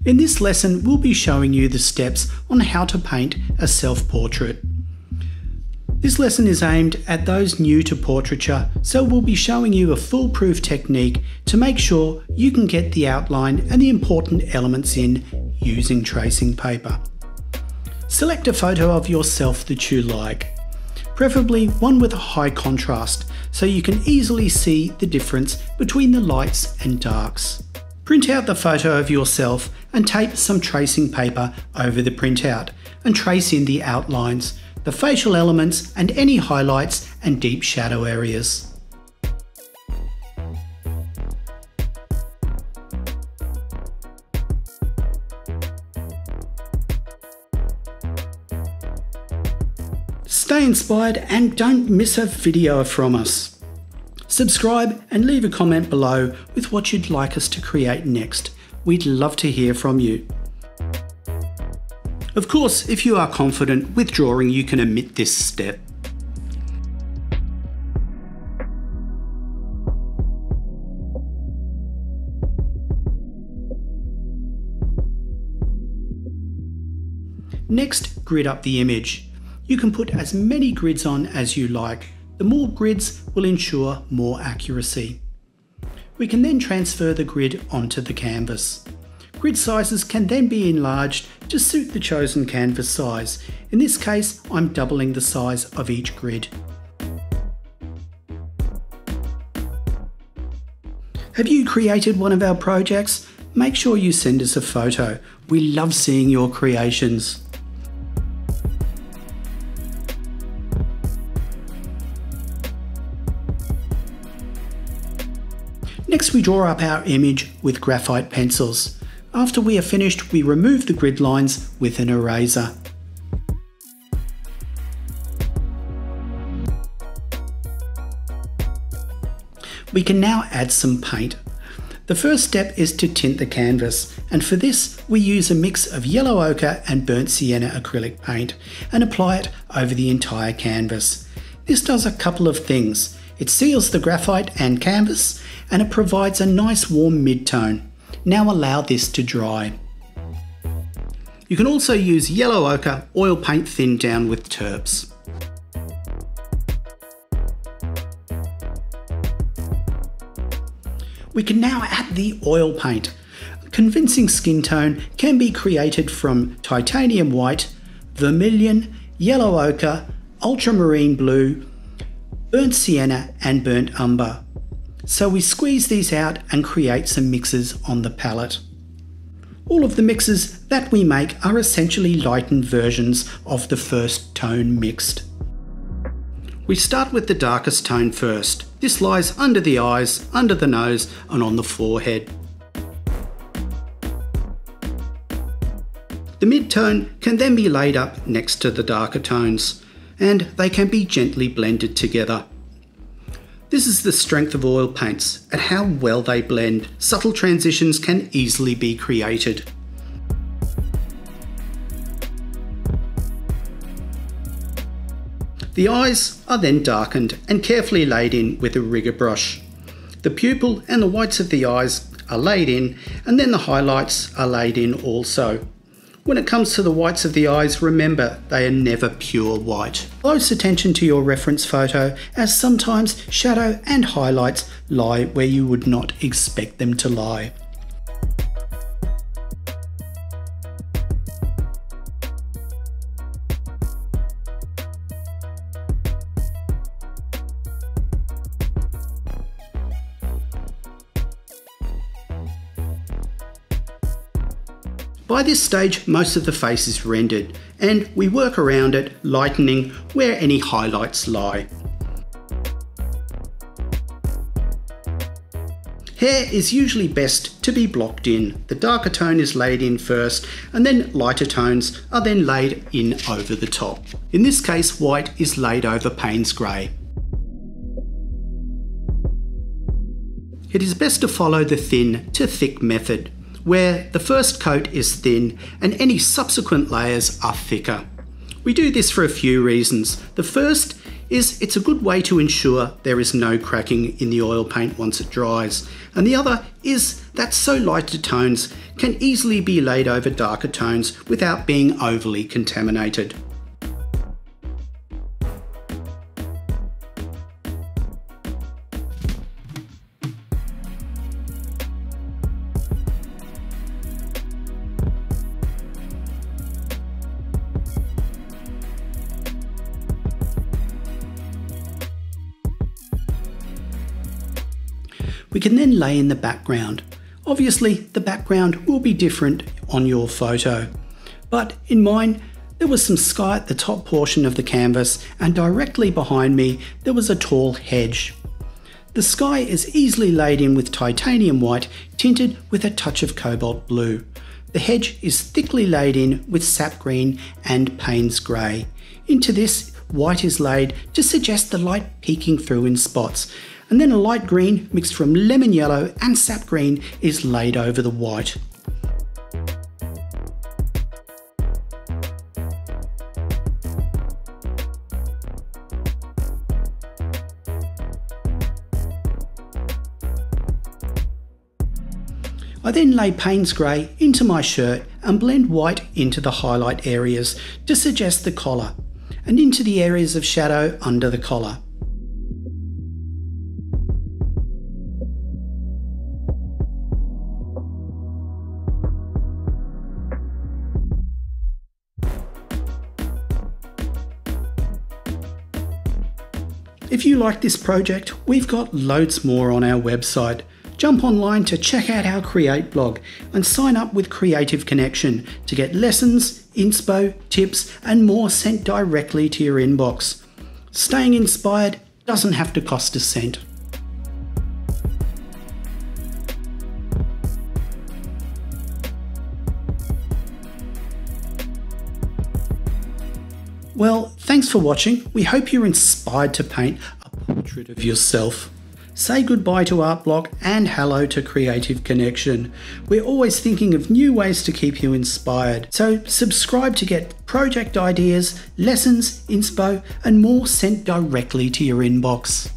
In this lesson, we'll be showing you the steps on how to paint a self-portrait. This lesson is aimed at those new to portraiture, so we'll be showing you a foolproof technique to make sure you can get the outline and the important elements in using tracing paper. Select a photo of yourself that you like, preferably one with a high contrast so you can easily see the difference between the lights and darks. Print out the photo of yourself and tape some tracing paper over the printout and trace in the outlines, the facial elements and any highlights and deep shadow areas. Stay inspired and don't miss a video from us. Subscribe and leave a comment below with what you'd like us to create next. We'd love to hear from you. Of course, if you are confident with drawing, you can omit this step. Next, grid up the image. You can put as many grids on as you like. The more grids will ensure more accuracy. We can then transfer the grid onto the canvas. Grid sizes can then be enlarged to suit the chosen canvas size. In this case, I'm doubling the size of each grid. Have you created one of our projects? Make sure you send us a photo. We love seeing your creations. Next, we draw up our image with graphite pencils. After we are finished, we remove the grid lines with an eraser. We can now add some paint. The first step is to tint the canvas, and for this we use a mix of yellow ochre and burnt sienna acrylic paint and apply it over the entire canvas. This does a couple of things. It seals the graphite and canvas, and it provides a nice warm mid-tone. Now allow this to dry. You can also use yellow ochre oil paint thinned down with terps. We can now add the oil paint. A convincing skin tone can be created from titanium white, vermilion, yellow ochre, ultramarine blue, burnt sienna and burnt umber. So we squeeze these out and create some mixes on the palette. All of the mixes that we make are essentially lightened versions of the first tone mixed. We start with the darkest tone first. This lies under the eyes, under the nose and on the forehead. The mid-tone can then be laid up next to the darker tones, and they can be gently blended together. This is the strength of oil paints, at how well they blend. Subtle transitions can easily be created. The eyes are then darkened and carefully laid in with a rigger brush. The pupil and the whites of the eyes are laid in, and then the highlights are laid in also. When it comes to the whites of the eyes, remember they are never pure white. Close attention to your reference photo, as sometimes shadow and highlights lie where you would not expect them to lie. By this stage, most of the face is rendered, and we work around it, lightening where any highlights lie. Hair is usually best to be blocked in. The darker tone is laid in first, and then lighter tones are then laid in over the top. In this case, white is laid over Payne's grey. It is best to follow the thin to thick method, where the first coat is thin and any subsequent layers are thicker. We do this for a few reasons. The first is it's a good way to ensure there is no cracking in the oil paint once it dries. And the other is that so lighter tones can easily be laid over darker tones without being overly contaminated. We can then lay in the background. Obviously, the background will be different on your photo, but in mine, there was some sky at the top portion of the canvas, and directly behind me, there was a tall hedge. The sky is easily laid in with titanium white, tinted with a touch of cobalt blue. The hedge is thickly laid in with sap green and Payne's grey. Into this, white is laid to suggest the light peeking through in spots, and then a light green mixed from lemon yellow and sap green is laid over the white. I then lay Payne's grey into my shirt and blend white into the highlight areas to suggest the collar, and into the areas of shadow under the collar. If you like this project, we've got loads more on our website. Jump online to check out our Create blog and sign up with Creative Connection to get lessons, inspo, tips and more sent directly to your inbox. Staying inspired doesn't have to cost a cent. Well, thanks for watching. We hope you're inspired to paint a portrait of yourself. Say goodbye to Art Block and hello to Creative Connection. We're always thinking of new ways to keep you inspired. So subscribe to get project ideas, lessons, inspo, and more sent directly to your inbox.